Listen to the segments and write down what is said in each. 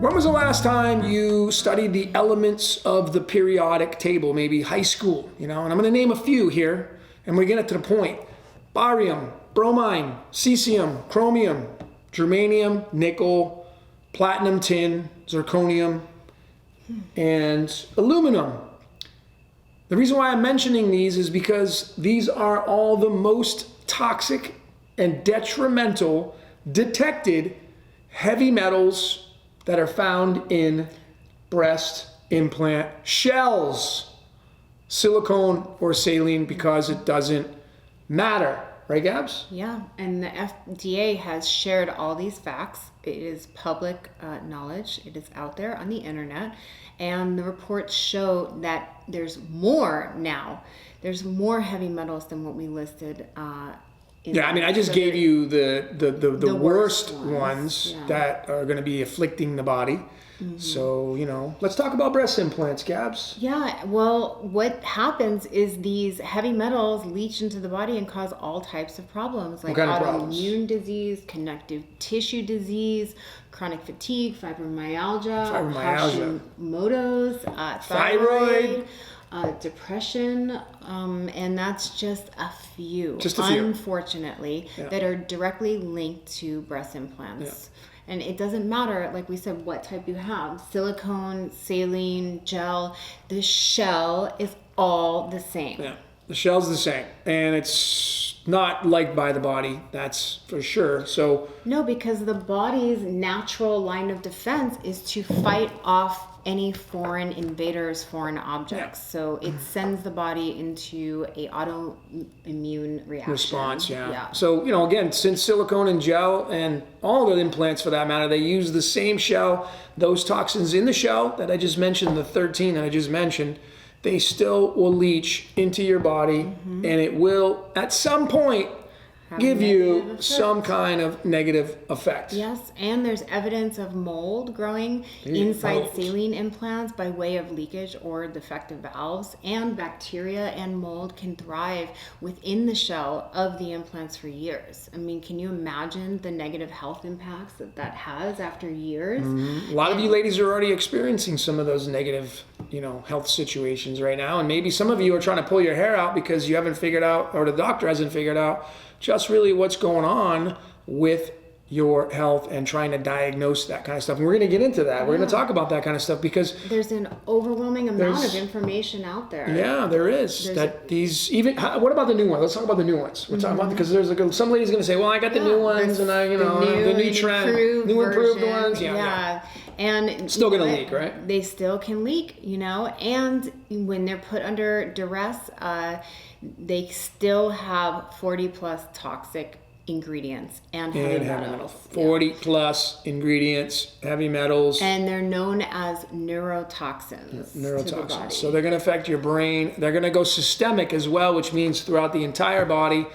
When was the last time you studied the elements of the periodic table? Maybe high school, and I'm going to name a few here, and we're getting to the point. Barium, bromine, cesium, chromium, germanium, nickel, platinum, tin, zirconium, and aluminum. The reason why I'm mentioning these is because these are all the most toxic and detrimental detected heavy metals that are found in breast implant shells. Silicone or saline, because it doesn't matter. Right, Gabs? Yeah, and the FDA has shared all these facts. It is public knowledge. It is out there on the internet. And the reports show that there's more now. There's more heavy metals than what we listed. I just gave you the worst ones that are going to be afflicting the body. Mm-hmm. So, let's talk about breast implants, Gabs. Yeah, well, what happens is these heavy metals leach into the body and cause all types of problems, like autoimmune disease, connective tissue disease, chronic fatigue, fibromyalgia. Hashimoto's, thyroid, depression, and that's just a few, unfortunately, that are directly linked to breast implants. Yeah. And it doesn't matter, like we said, what type you have. Silicone, saline, gel, the shell is all the same. Yeah, the shell's the same. And it's not liked by the body, that's for sure. So no, because the body's natural line of defense is to fight off any foreign invaders, foreign objects. Yeah. So it sends the body into a autoimmune response. Yeah. So, again, since silicone and gel and all the implants for that matter, they use the same shell, those toxins in the shell that I just mentioned, the 13 that I just mentioned, they still will leach into your body, and it will, at some point, give you some kind of negative effect. Yes, and there's evidence of mold growing inside saline implants by way of leakage or defective valves, and bacteria and mold can thrive within the shell of the implants for years. I mean, can you imagine the negative health impacts that has after years? Mm-hmm. A lot of you ladies are already experiencing some of those negative, health situations right now, and maybe some of you are trying to pull your hair out because you haven't figured out, or the doctor hasn't figured out, just really what's going on with your health and trying to diagnose that kind of stuff. And we're going to get into that. We're going to talk about that kind of stuff because there's an overwhelming amount of information out there. Yeah, there is. What about the new ones? Let's talk about the new ones. We're talking about, because there's some lady's going to say, well, I got the new ones and the new trend, new improved ones. Yeah. And still going to leak, right? They still can leak, and when they're put under duress, they still have 40 plus toxic ingredients and heavy metals. 40 plus ingredients, heavy metals. And they're known as neurotoxins. Neurotoxins. So they're going to affect your brain. They're going to go systemic as well, which means throughout the entire body.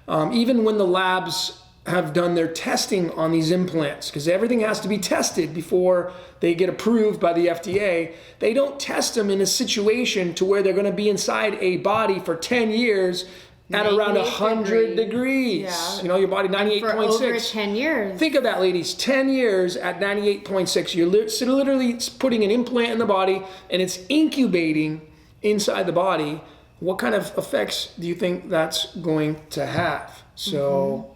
Even when the labs have done their testing on these implants, because everything has to be tested before they get approved by the FDA. They don't test them in a situation to where they're going to be inside a body for 10 years at around 100 degrees. Yeah. Your body 98.6. For over 10 years. Think of that, ladies. 10 years at 98.6. You're literally putting an implant in the body and it's incubating inside the body. What kind of effects do you think that's going to have? So...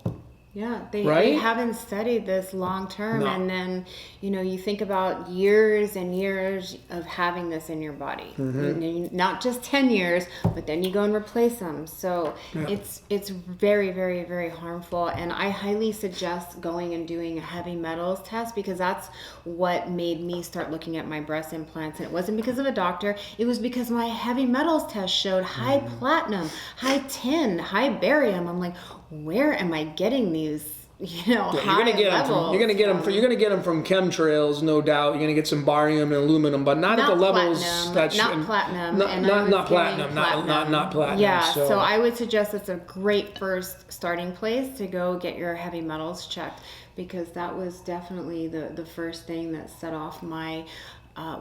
Yeah, they haven't studied this long term. No. And then, you think about years and years of having this in your body. Mm-hmm. Not just 10 years, but then you go and replace them. So it's very, very, very harmful. And I highly suggest going and doing a heavy metals test, because that's what made me start looking at my breast implants. And it wasn't because of a doctor. It was because my heavy metals test showed high platinum, high tin, high barium. I'm like, where am I getting these? High levels. You're gonna get them from chemtrails, no doubt. You're gonna get some barium and aluminum, but not at the levels not platinum. Not platinum. Yeah. So I would suggest it's a great first starting place to go get your heavy metals checked, because that was definitely the first thing that set off my.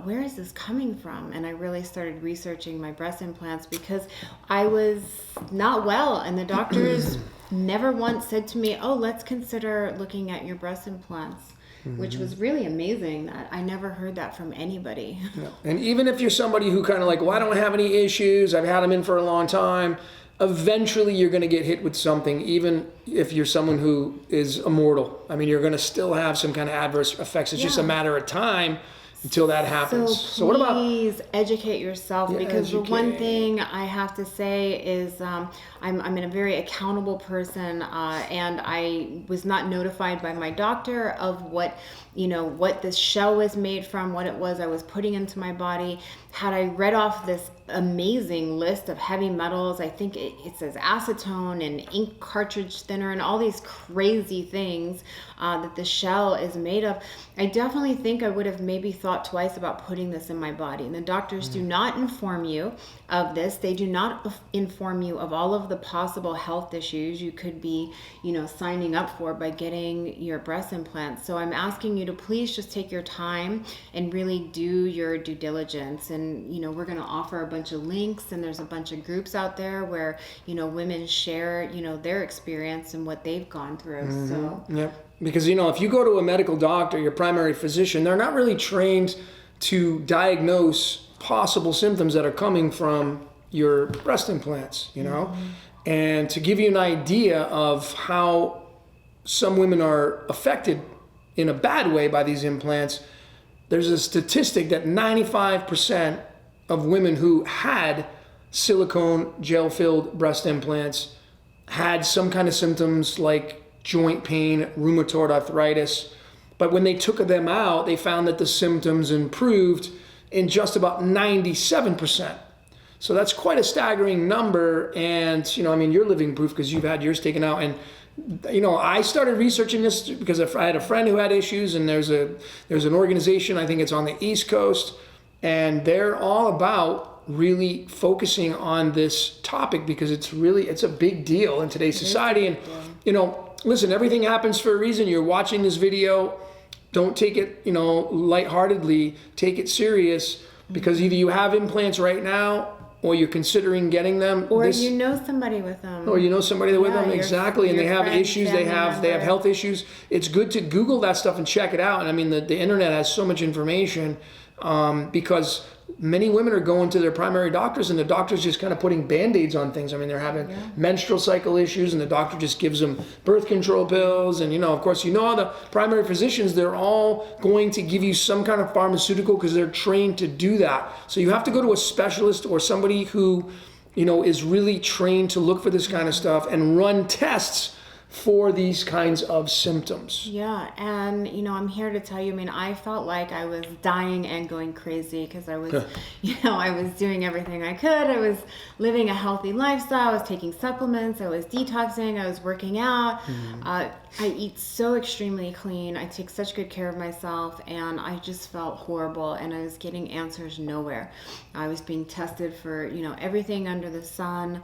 Where is this coming from? And I really started researching my breast implants because I was not well, and the doctors never once said to me, oh, let's consider looking at your breast implants. which was really amazing. That I never heard that from anybody. Yeah. And even if you're somebody who kind of like, well, I don't have any issues, I've had them in for a long time, eventually you're going to get hit with something, even if you're someone who is immortal. I mean, you're going to still have some kind of adverse effects. It's just a matter of time until that happens. So what about? Please educate yourself, because the one thing I have to say is I'm a very accountable person, and I was not notified by my doctor of what this shell was made from, what it was I was putting into my body. Had I read off this amazing list of heavy metals, I think it says acetone and ink cartridge thinner and all these crazy things that the shell is made of, I definitely think I would have maybe thought twice about putting this in my body. And the doctors do not inform you of this. They do not inform you of all of the possible health issues you could be, signing up for by getting your breast implants. So I'm asking you to please just take your time and really do your due diligence. And, we're going to offer a bunch of links, and there's a bunch of groups out there where, women share, their experience and what they've gone through. So, Yep. Because, if you go to a medical doctor, your primary physician, they're not really trained to diagnose possible symptoms that are coming from your breast implants, And to give you an idea of how some women are affected in a bad way by these implants, there's a statistic that 95% of women who had silicone gel-filled breast implants had some kind of symptoms like joint pain, rheumatoid arthritis. But when they took them out, they found that the symptoms improved in just about 97%. So that's quite a staggering number. And, you're living proof because you've had yours taken out. And, I started researching this because I had a friend who had issues, and there's an organization, I think it's on the East Coast, and they're all about really focusing on this topic because it's a big deal in today's society. And, listen, everything happens for a reason. You're watching this video. Don't take it, lightheartedly. Take it serious, because either you have implants right now, or you're considering getting them, or somebody with them, or somebody with them, exactly, and they have issues. They have health issues. It's good to Google that stuff and check it out. And I mean, the internet has so much information, because many women are going to their primary doctors, and the doctor's just kind of putting Band-Aids on things. I mean, they're having menstrual cycle issues, and the doctor just gives them birth control pills. And, of course, all the primary physicians, they're all going to give you some kind of pharmaceutical because they're trained to do that. So you have to go to a specialist or somebody who, is really trained to look for this kind of stuff and run tests for these kinds of symptoms. Yeah, and I'm here to tell you, I felt like I was dying and going crazy because I was, I was doing everything I could. I was living a healthy lifestyle. I was taking supplements. I was detoxing. I was working out. I eat so extremely clean. I take such good care of myself, and I just felt horrible, and I was getting answers nowhere. I was being tested for, everything under the sun.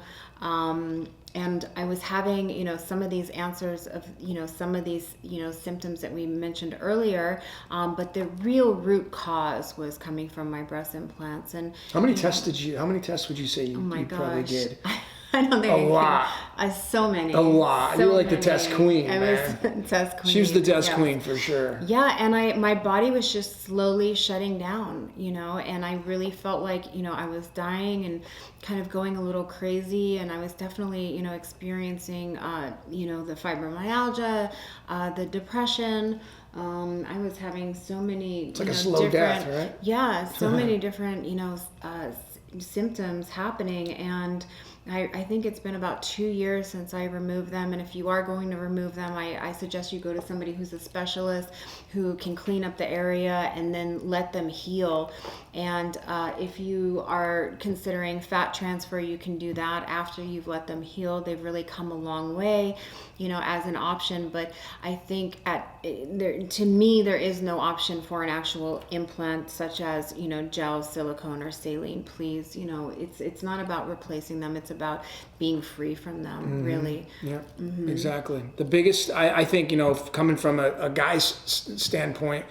And I was having, some of these answers of, some of these, symptoms that we mentioned earlier. But the real root cause was coming from my breast implants. And how many tests would you say you probably did? I don't think a lot. So many. A lot. So You're like many. the test queen, I man. was test queen. She was the test queen for sure. Yeah, and my body was just slowly shutting down, and I really felt like, I was dying and kind of going a little crazy, and I was definitely, experiencing, the fibromyalgia, the depression. I was having so many, it's like a slow death, right? Yeah, so many different, symptoms happening, and I think it's been about 2 years since I removed them. And if you are going to remove them, I suggest you go to somebody who's a specialist who can clean up the area and then let them heal. And if you are considering fat transfer, you can do that after you've let them heal. They've really come a long way, as an option. But I think to me, there is no option for an actual implant such as, gel, silicone, or saline. Please, it's not about replacing them. It's about being free from them, really. Yeah, exactly. The biggest, I think, coming from a guy's standpoint,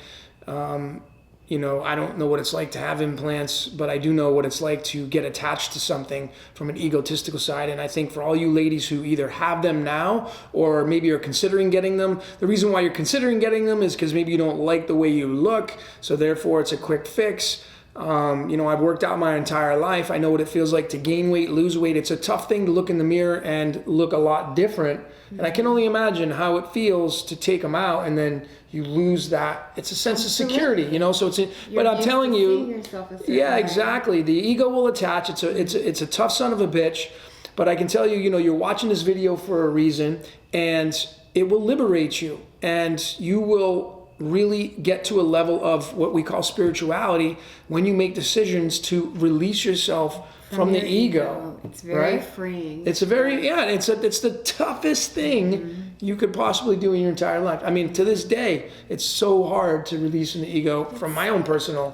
you know, I don't know what it's like to have implants, but I do know what it's like to get attached to something from an egotistical side. And I think for all you ladies who either have them now or maybe are considering getting them, the reason why you're considering getting them is because maybe you don't like the way you look, so therefore it's a quick fix. You know, I've worked out my entire life. I know what it feels like to gain weight, lose weight. It's a tough thing to look in the mirror and look a lot different. And I can only imagine how it feels to take them out and then you lose that. It's a sense of security, you know. So but I'm telling you, yeah, exactly. The ego will attach. It's a tough son of a bitch. But I can tell you, you know, you're watching this video for a reason, and it will liberate you, and you will really get to a level of what we call spirituality when you make decisions to release yourself from the ego. It's very freeing. It's a very, it's the toughest thing you could possibly do in your entire life. I mean, to this day, it's so hard to release an ego from my own personal.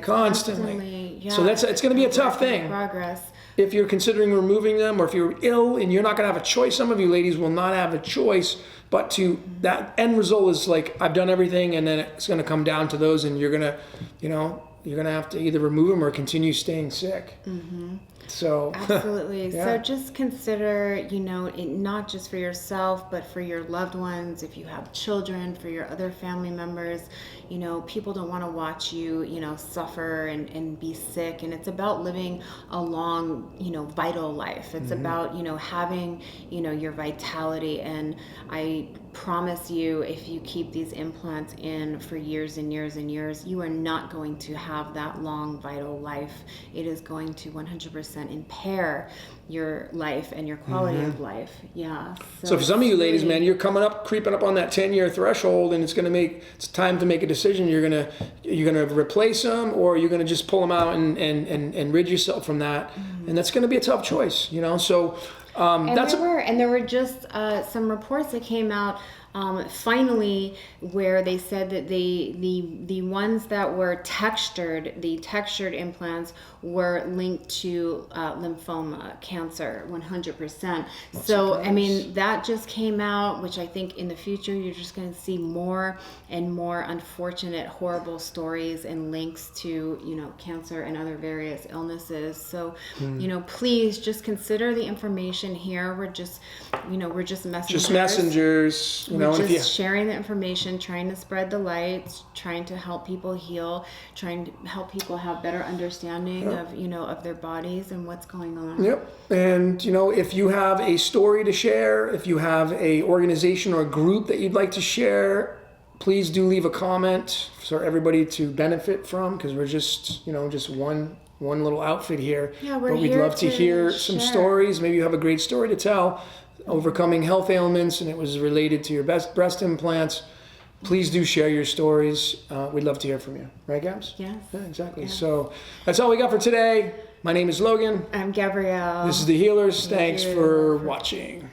Constantly. Yeah. So it's going to be a tough thing. Progress. If you're considering removing them, or if you're ill and you're not going to have a choice, some of you ladies will not have a choice, but that end result is like, I've done everything, and then it's going to come down to those, and you're going to, you know, you're going to have to either remove them or continue staying sick. So absolutely. Yeah. So just consider, you know, it not just for yourself, but for your loved ones. If you have children, for your other family members, you know, people don't want to watch you, you know, suffer and be sick. And it's about living a long, you know, vital life. It's about, you know, having, you know, your vitality. And I promise you, if you keep these implants in for years and years and years, you are not going to have that long vital life. It is going to 100% impair your life and your quality of life. Yeah. So for some of you ladies, man, you're creeping up on that 10-year threshold, and it's time to make a decision. You're gonna replace them, or you're gonna just pull them out and rid yourself from that, and that's gonna be a tough choice, you know. So there were just some reports that came out finally, where they said that the ones that were textured implants were linked to lymphoma, cancer, 100%. So, I mean, that just came out, which I think in the future you're just going to see more and more unfortunate, horrible stories and links to, you know, cancer and other various illnesses. So, you know, please just consider the information here. We're just messengers. Just messengers. You know, just sharing the information, trying to spread the light, trying to help people heal, trying to help people have better understanding of, you know, of their bodies and what's going on. Yep. And, you know, if you have a story to share, if you have a organization or a group that you'd like to share, please do leave a comment for everybody to benefit from, because we're just, you know, just one little outfit here. Yeah, but we'd love to hear some stories. Maybe you have a great story to tell, overcoming health ailments, and it was related to your breast implants. Please do share your stories. We'd love to hear from you. Right, Gabs? Yes. Yeah, exactly. Yes. So that's all we got for today. My name is Logan. I'm Gabrielle. This is The Healers. Thanks for watching.